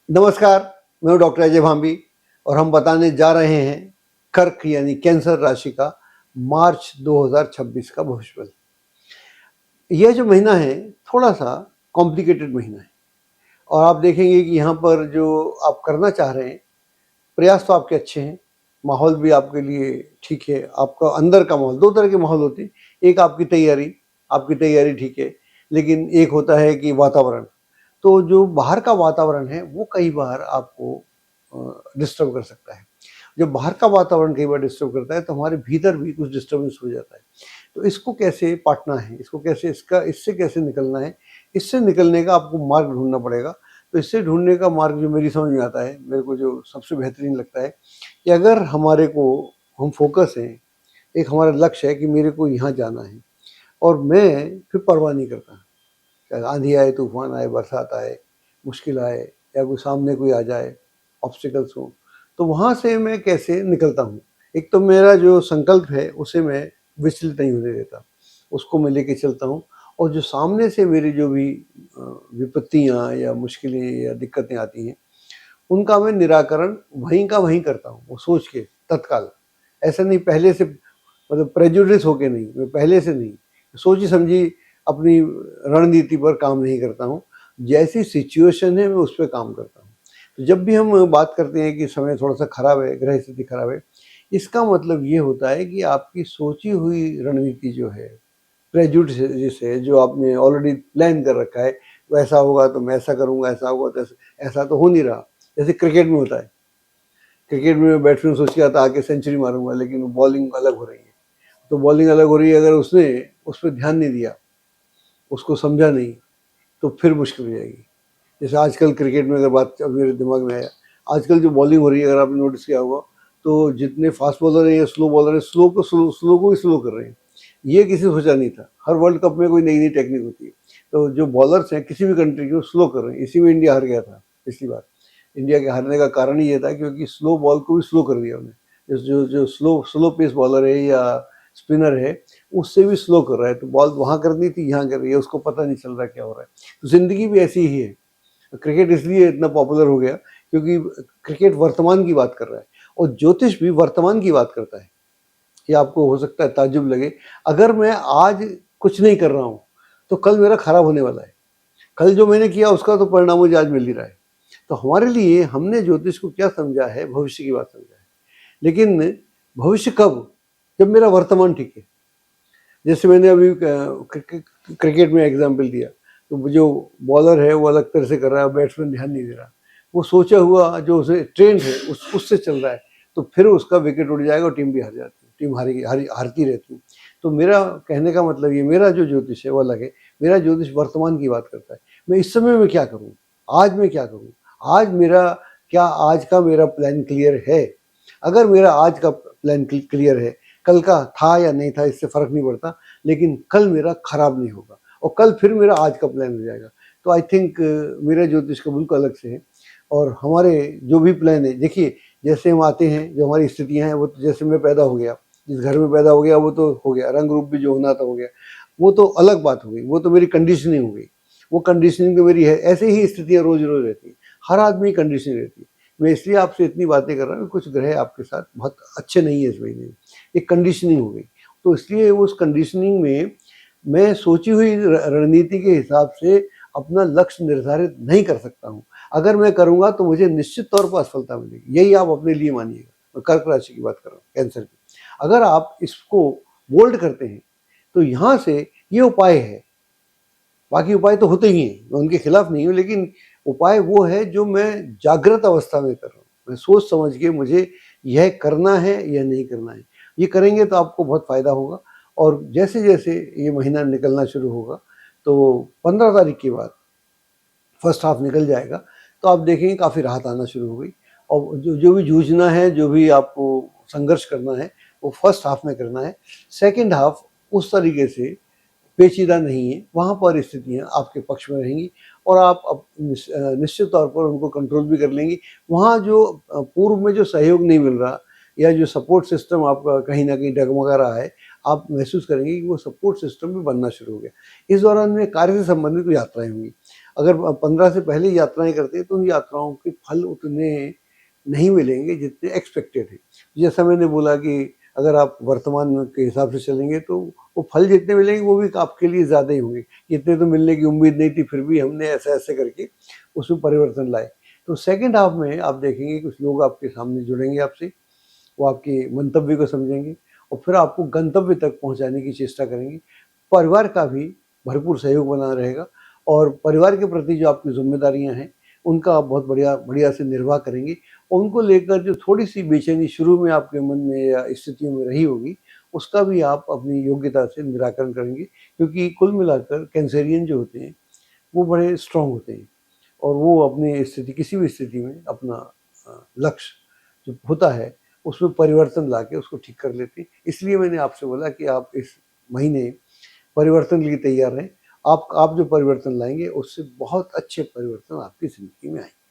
नमस्कार, मैं हूँ डॉक्टर अजय भांबी और हम बताने जा रहे हैं कर्क यानी कैंसर राशि का मार्च 2026 का भविष्यवाणी। यह जो महीना है थोड़ा सा कॉम्प्लिकेटेड महीना है और आप देखेंगे कि यहाँ पर जो आप करना चाह रहे हैं, प्रयास तो आपके अच्छे हैं, माहौल भी आपके लिए ठीक है। आपका अंदर का माहौल, दो तरह के माहौल होते हैं, एक आपकी तैयारी ठीक है, लेकिन एक होता है कि वातावरण। तो जो बाहर का वातावरण है वो कई बार आपको डिस्टर्ब कर सकता है। जब बाहर का वातावरण कई बार डिस्टर्ब करता है तो हमारे भीतर भी कुछ डिस्टर्बेंस हो जाता है। तो इसको कैसे पाटना है, इसको कैसे इससे कैसे निकलना है, इससे निकलने का आपको मार्ग ढूंढना पड़ेगा। तो इससे ढूंढने का मार्ग जो मेरी समझ में आता है, मेरे को जो सबसे बेहतरीन लगता है कि अगर हमारे को हम फोकस हैं, एक हमारा लक्ष्य है कि मेरे को यहाँ जाना है और मैं फिर परवाह नहीं करता, चाहे आंधी आए, तूफान आए, बरसात आए, मुश्किल आए या कोई सामने कोई आ जाए, ऑब्स्टिकल्स हो, तो वहाँ से मैं कैसे निकलता हूँ। एक तो मेरा जो संकल्प है उसे मैं विचलित नहीं होने देता, उसको मैं लेके चलता हूँ और जो सामने से मेरी जो भी विपत्तियाँ या मुश्किलें या दिक्कतें आती हैं उनका मैं निराकरण वहीं का वहीं करता हूँ, वो सोच के तत्काल। ऐसा नहीं पहले से, मतलब प्रेजुडिस होके नहीं, मैं पहले से नहीं, सोची समझी अपनी रणनीति पर काम नहीं करता हूँ। जैसी सिचुएशन है मैं उस पर काम करता हूँ। तो जब भी हम बात करते हैं कि समय थोड़ा सा खराब है, ग्रह स्थिति खराब है, इसका मतलब ये होता है कि आपकी सोची हुई रणनीति जो है, प्रेजुडिस है, जो आपने ऑलरेडी प्लान कर रखा है, वैसा होगा तो मैं ऐसा करूँगा, ऐसा होगा तो ऐसा तो हो नहीं रहा। जैसे क्रिकेट में होता है, क्रिकेट में बैट्समैन सोच के आता आके सेंचुरी मारूंगा, लेकिन बॉलिंग अलग हो रही है। तो बॉलिंग अलग हो रही है, अगर उसने उस पर ध्यान नहीं दिया, उसको समझा नहीं, तो फिर मुश्किल हो जाएगी। जैसे आजकल क्रिकेट में अगर बात अब मेरे दिमाग में आया, आजकल जो बॉलिंग हो रही है, अगर आपने नोटिस किया होगा, तो जितने फास्ट बॉलर हैं या स्लो बॉलर हैं, स्लो को ही स्लो कर रहे हैं। ये किसी सोचा नहीं था। हर वर्ल्ड कप में कोई नई नई टेक्निक होती है। तो जो बॉलर्स हैं किसी भी कंट्री के, वो स्लो कर रहे हैं। इसी में इंडिया हार गया था पिछली बार। इंडिया के हारने का कारण ये था क्योंकि स्लो बॉल को भी स्लो कर दिया उन्होंने। जो जो स्लो स्लो पेस बॉलर है या स्पिनर है, उससे भी स्लो कर रहा है। तो बॉल वहाँ करनी थी, यहाँ कर रही है, उसको पता नहीं चल रहा क्या हो रहा है। तो जिंदगी भी ऐसी ही है। क्रिकेट इसलिए इतना पॉपुलर हो गया क्योंकि क्रिकेट वर्तमान की बात कर रहा है और ज्योतिष भी वर्तमान की बात करता है। ये आपको हो सकता है ताज्जुब लगे, अगर मैं आज कुछ नहीं कर रहा हूँ तो कल मेरा खराब होने वाला है। कल जो मैंने किया उसका तो परिणाम मुझे आज मिल ही रहा है। तो हमारे लिए हमने ज्योतिष को क्या समझा है, भविष्य की बात समझा है। लेकिन भविष्य कब? जब मेरा वर्तमान ठीक है। जैसे मैंने अभी क्रिकेट में एग्जाम्पल दिया, तो जो बॉलर है वो अलग तरह से कर रहा है, बैट्समैन ध्यान नहीं दे रहा, वो सोचा हुआ जो उसे ट्रेंड है उससे चल रहा है, तो फिर उसका विकेट उड़ जाएगा और टीम भी हार जाती है, टीम हारती रहती है। तो मेरा कहने का मतलब ये, मेरा जो ज्योतिष है वो अलग है। मेरा ज्योतिष वर्तमान की बात करता है। मैं इस समय में क्या करूँ, आज मैं क्या करूँ, आज मेरा क्या, आज का मेरा प्लान क्लियर है। अगर मेरा आज का प्लान क्लियर है, कल का था या नहीं था इससे फर्क नहीं पड़ता, लेकिन कल मेरा खराब नहीं होगा और कल फिर मेरा आज का प्लान हो जाएगा। तो आई थिंक मेरा ज्योतिष का बिल्कुल अलग से है। और हमारे जो भी प्लान है, देखिए जैसे हम आते हैं, जो हमारी स्थितियां हैं, वो तो जैसे मैं पैदा हो गया, जिस घर में पैदा हो गया वो तो हो गया, रंग रूप भी जो होना था हो गया, वो तो अलग बात हो गई, वो तो मेरी कंडीशनिंग हो गई। वो कंडीशनिंग तो मेरी है, ऐसे ही स्थितियां रोज रोज रहती है, हर आदमी की कंडीशनिंग रहती है। मैं इसलिए आपसे इतनी बातें कर रहा हूँ, कुछ ग्रह आपके साथ बहुत अच्छे नहीं है इस महीने में, एक कंडीशनिंग हो गई। तो इसलिए उस कंडीशनिंग में मैं सोची हुई रणनीति के हिसाब से अपना लक्ष्य निर्धारित नहीं कर सकता हूँ। अगर मैं करूँगा तो मुझे निश्चित तौर पर असफलता मिलेगी, यही आप अपने लिए मानिएगा। मैं कर्क राशि की बात कर रहा हूँ, कैंसर की। अगर आप इसको बोल्ड करते हैं तो यहाँ से ये उपाय है, बाकी उपाय तो होते ही हैं, मैं उनके खिलाफ नहीं हूँ, लेकिन उपाय वो है जो मैं जागृत अवस्था में कर रहा हूँ। मैं सोच समझ के मुझे यह करना है या नहीं करना है, ये करेंगे तो आपको बहुत फ़ायदा होगा। और जैसे जैसे ये महीना निकलना शुरू होगा, तो 15 तारीख के बाद फर्स्ट हाफ निकल जाएगा, तो आप देखेंगे काफ़ी राहत आना शुरू हो गई। और जो जो भी जूझना है, जो भी आपको संघर्ष करना है, वो फर्स्ट हाफ में करना है। सेकेंड हाफ उस तरीके से पेचीदा नहीं है, वहाँ पर स्थितियाँ आपके पक्ष में रहेंगी और आप अब निश्चित तौर पर उनको कंट्रोल भी कर लेंगी। वहाँ जो पूर्व में जो सहयोग नहीं मिल रहा या जो सपोर्ट सिस्टम आपका कहीं ना कहीं डगमगा रहा है, आप महसूस करेंगे कि वो सपोर्ट सिस्टम भी बनना शुरू हो गया। इस दौरान में कार्य से संबंधित कोई यात्राएं होंगी। अगर 15 से पहले यात्राएं करते हैं तो उन यात्राओं के फल उतने नहीं मिलेंगे जितने एक्सपेक्टेड है। जैसा मैंने बोला कि अगर आप वर्तमान के हिसाब से चलेंगे तो वो फल जितने मिलेंगे वो भी आपके लिए ज़्यादा ही होंगे। इतने तो मिलने की उम्मीद नहीं थी, फिर भी हमने ऐसे-ऐसे करके उसमें परिवर्तन लाए। तो सेकंड हाफ में आप देखेंगे कुछ लोग आपके सामने जुड़ेंगे आपसे, वो आपके मंतव्य को समझेंगे और फिर आपको गंतव्य तक पहुँचाने की चेष्टा करेंगे। परिवार का भी भरपूर सहयोग बना रहेगा और परिवार के प्रति जो आपकी ज़िम्मेदारियाँ हैं, उनका आप बहुत बढ़िया से निर्वाह करेंगे। उनको लेकर जो थोड़ी-सी बेचैनी शुरू में आपके मन में या स्थितियों में रही होगी, उसका भी आप अपनी योग्यता से निराकरण करेंगे, क्योंकि कुल मिलाकर कैंसेरियन जो होते हैं, वो बड़े स्ट्रॉन्ग होते हैं और वो अपनी स्थिति किसी भी स्थिति में अपना लक्ष्य जो होता है, उसमें परिवर्तन लाके उसको ठीक कर लेते हैं। इसलिए मैंने आपसे बोला कि आप इस महीने परिवर्तन के लिए तैयार रहें। आप जो परिवर्तन लाएँगे, उससे बहुत अच्छे परिवर्तन आपकी ज़िंदगी में आएँगे।